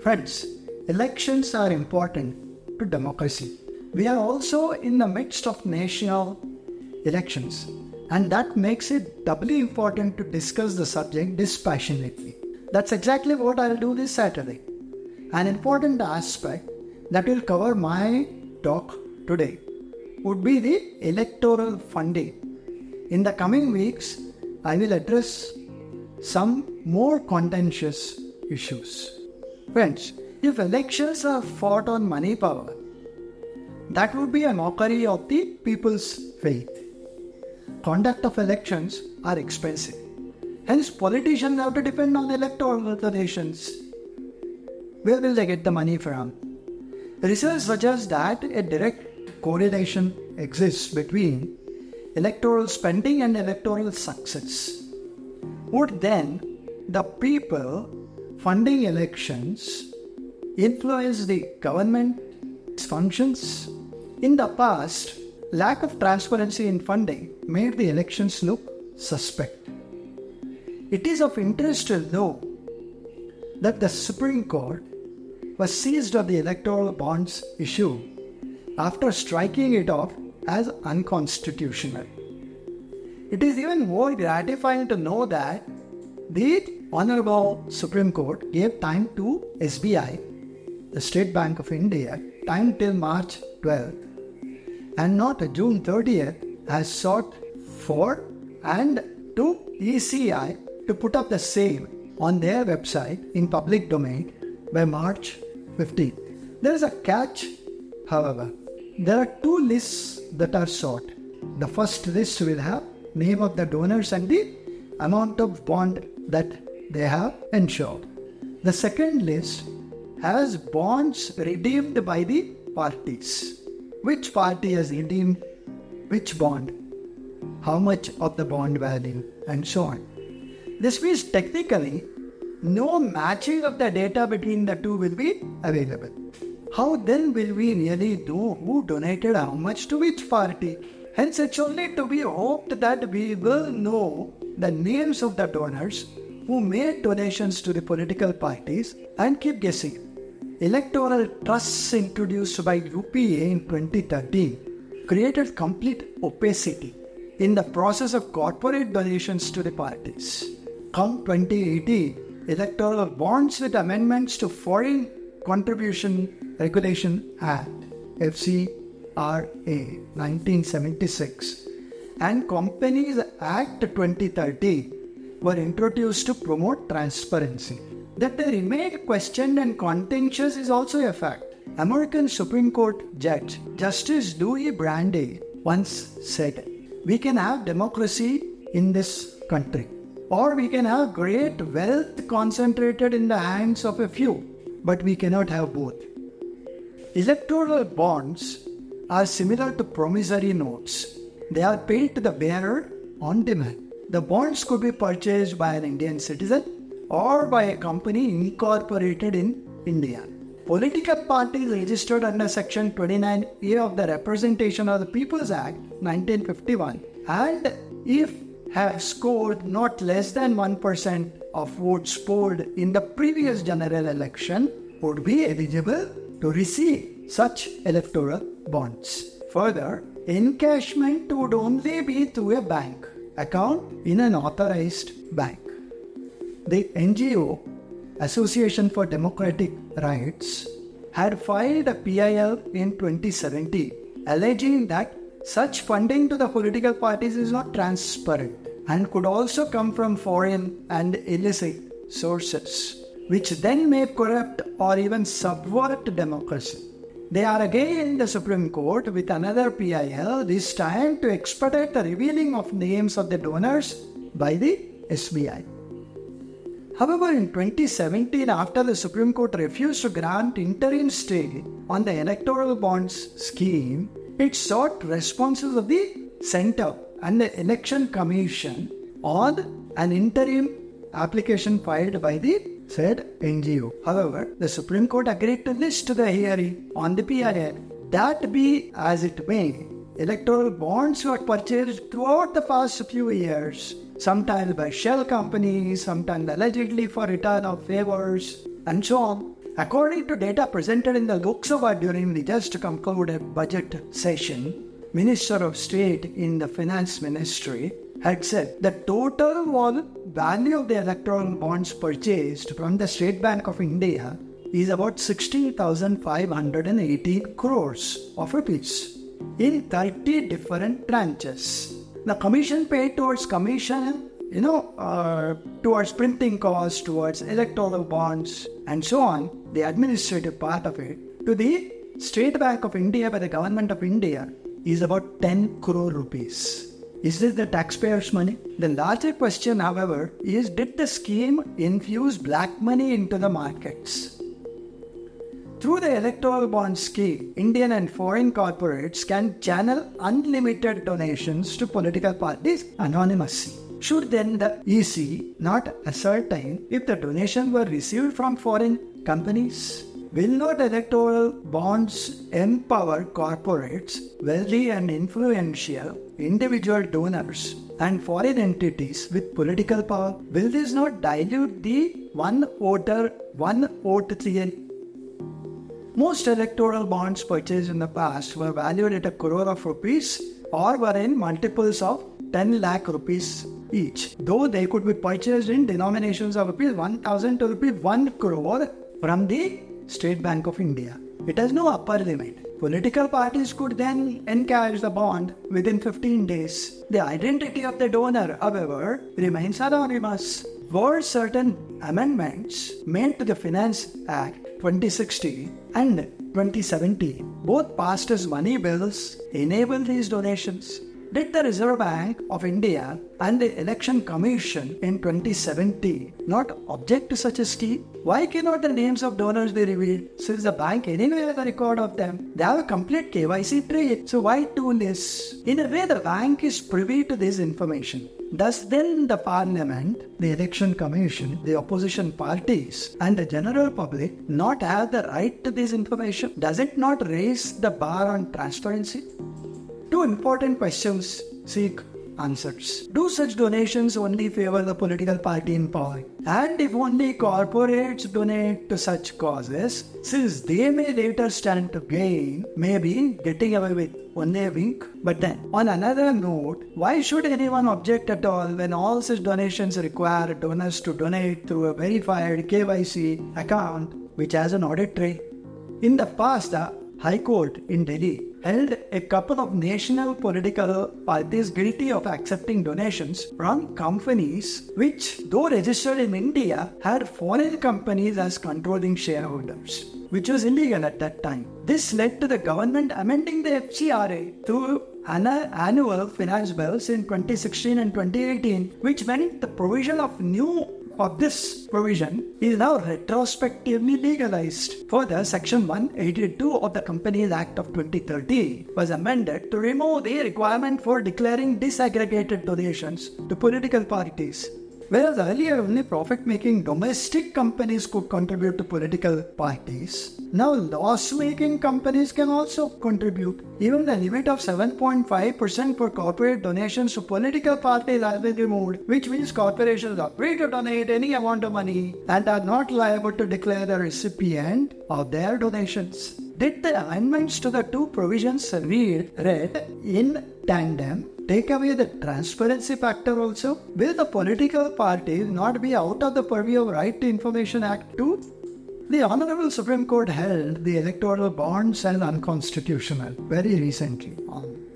Friends, elections are important to democracy. We are also in the midst of national elections, and that makes it doubly important to discuss the subject dispassionately. That's exactly what I'll do this Saturday. An important aspect that will cover my talk today would be the electoral funding. In the coming weeks, I will address some more contentious issues. Friends, if elections are fought on money power, that would be a mockery of the people's faith. Conduct of elections are expensive. Hence, politicians have to depend on electoral donations. Where will they get the money from? Research suggests that a direct correlation exists between electoral spending and electoral success. Would then the people funding elections influence the government's functions? In the past, lack of transparency in funding made the elections look suspect. It is of interest to know that the Supreme Court was seized of the electoral bonds issue after striking it off as unconstitutional. It is even more gratifying to know that the Honorable Supreme Court gave time to SBI, the State Bank of India, time till March 12th, and not June 30th as sought for, and to ECI to put up the same on their website in public domain by March 15th. There is a catch, however. There are two lists that are sought. The first list will have name of the donors and the amount of bond that they have ensured. The second list has bonds redeemed by the parties. Which party has redeemed which bond, how much of the bond value, and so on. This means technically no matching of the data between the two will be available. How then will we really know who donated how much to which party? Hence, it's only to be hoped that we will know the names of the donors who made donations to the political parties and keep guessing. Electoral trusts introduced by UPA in 2013 created complete opacity in the process of corporate donations to the parties. Come 2018, electoral bonds with amendments to Foreign Contribution Regulation Act, FCRA 1976, and Companies Act 2013 were introduced to promote transparency. That they remain questioned and contentious is also a fact. American Supreme Court Judge Justice Louis Brandeis once said, "We can have democracy in this country, or we can have great wealth concentrated in the hands of a few, but we cannot have both." Electoral bonds are similar to promissory notes. They are paid to the bearer on demand. The bonds could be purchased by an Indian citizen or by a company incorporated in India. Political parties registered under Section 29A of the Representation of the People's Act 1951 and if have scored not less than 1% of votes polled in the previous general election would be eligible to receive such electoral bonds. Further, encashment would only be through a bank account in an authorized bank. The NGO, Association for Democratic Rights, had filed a PIL in 2017 alleging that such funding to the political parties is not transparent and could also come from foreign and illicit sources, which then may corrupt or even subvert democracy. They are again in the Supreme Court with another PIL, this time to expedite the revealing of names of the donors by the SBI. However, in 2017, after the Supreme Court refused to grant interim stay on the electoral bonds scheme, it sought responses of the Centre and the Election Commission on an interim application filed by the said NGO. However, the Supreme Court agreed to list the hearing on the PIL. That be as it may, electoral bonds were purchased throughout the past few years, sometimes by shell companies, sometimes allegedly for return of favors, and so on. According to data presented in the Lok Sabha during the just concluded budget session, Minister of State in the Finance Ministry had said the total value of the electoral bonds purchased from the State Bank of India is about 16,518 crores of rupees in 30 different tranches. The commission paid towards towards printing costs, towards electoral bonds, and so on, the administrative part of it, to the State Bank of India by the Government of India is about 10 crore rupees. Is this the taxpayers' money? The larger question, however, is did the scheme infuse black money into the markets? Through the electoral bond scheme, Indian and foreign corporates can channel unlimited donations to political parties anonymously. Should then the EC not ascertain if the donations were received from foreign companies? Will not electoral bonds empower corporates, wealthy and influential individual donors, and foreign entities with political power? Will this not dilute the one voter, one vote theory? Most electoral bonds purchased in the past were valued at 1 crore of rupees or were in multiples of 10 lakh rupees each, though they could be purchased in denominations of rupees 1,000 to rupees 1 crore from the State Bank of India. It has no upper limit. Political parties could then encash the bond within 15 days. The identity of the donor, however, remains anonymous. Were certain amendments made to the Finance Act 2016 and 2017, both passed as money bills, enable these donations? Did the Reserve Bank of India and the Election Commission in 2017 not object to such a scheme? Why cannot the names of donors be revealed, since the bank anyway has a record of them? They have a complete KYC trail, so why do this? In a way, the bank is privy to this information. Does then the Parliament, the Election Commission, the opposition parties and the general public not have the right to this information? Does it not raise the bar on transparency? Two important questions seek answers. Do such donations only favor the political party in power? And if only corporates donate to such causes, since they may later stand to gain, maybe getting away with only a wink? But then, on another note, why should anyone object at all when all such donations require donors to donate through a verified KYC account which has an audit trail? In the past, the High Court in Delhi held a couple of national political parties guilty of accepting donations from companies which, though registered in India, had foreign companies as controlling shareholders, which was illegal at that time. This led to the government amending the FCRA through annual finance bills in 2016 and 2018, which meant the provision of this provision is now retrospectively legalized. Further, Section 182 of the Companies Act of 2013 was amended to remove the requirement for declaring disaggregated donations to political parties. Whereas earlier only profit-making domestic companies could contribute to political parties, now loss-making companies can also contribute. Even the limit of 7.5% for corporate donations to political parties has been removed, which means corporations are free to donate any amount of money and are not liable to declare the recipient of their donations. Did the amendments to the two provisions read in tandem take away the transparency factor also? Will the political parties not be out of the purview of Right to Information Act too? The Honorable Supreme Court held the electoral bonds as unconstitutional very recently.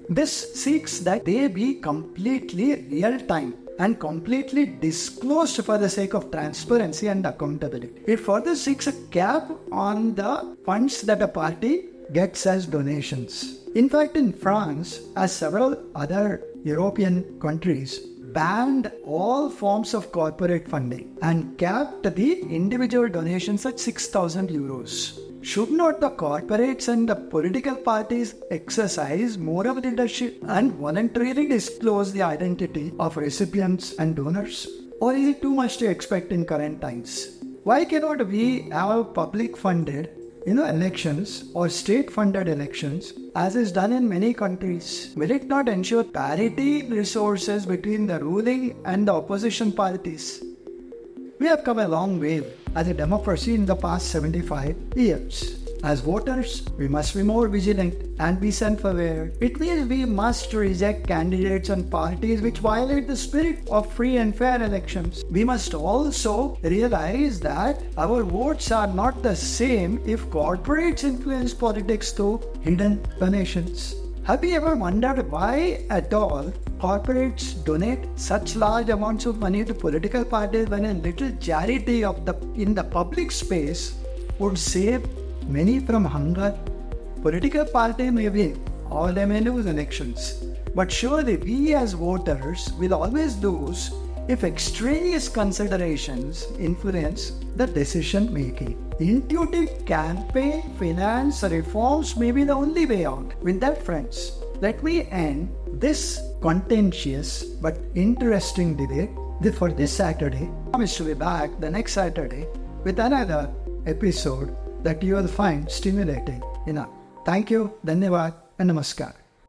This seeks that they be completely real-time and completely disclosed for the sake of transparency and accountability. It further seeks a cap on the funds that a party gets as donations. In fact, in France, as several other European countries, banned all forms of corporate funding and capped the individual donations at 6,000 euros. Should not the corporates and the political parties exercise more of leadership and voluntarily disclose the identity of recipients and donors? Or is it too much to expect in current times? Why cannot we have public-funded elections or state-funded elections as is done in many countries? Will it not ensure parity in resources between the ruling and the opposition parties? We have come a long way as a democracy in the past 75 years. As voters, we must be more vigilant and be self-aware. It means we must reject candidates and parties which violate the spirit of free and fair elections. We must also realize that our votes are not the same if corporates influence politics through hidden donations. Have you ever wondered why at all corporates donate such large amounts of money to political parties when a little charity in the public space would save many from hunger? Political party may win or they may lose elections, but surely we as voters will always lose if extraneous considerations influence the decision making. Intuitive campaign finance reforms may be the only way out. With that, friends, let me end this contentious but interesting debate for this Saturday. I promise to be back the next Saturday with another episode that you will find stimulating enough. Thank you, Dhanyavad, and Namaskar.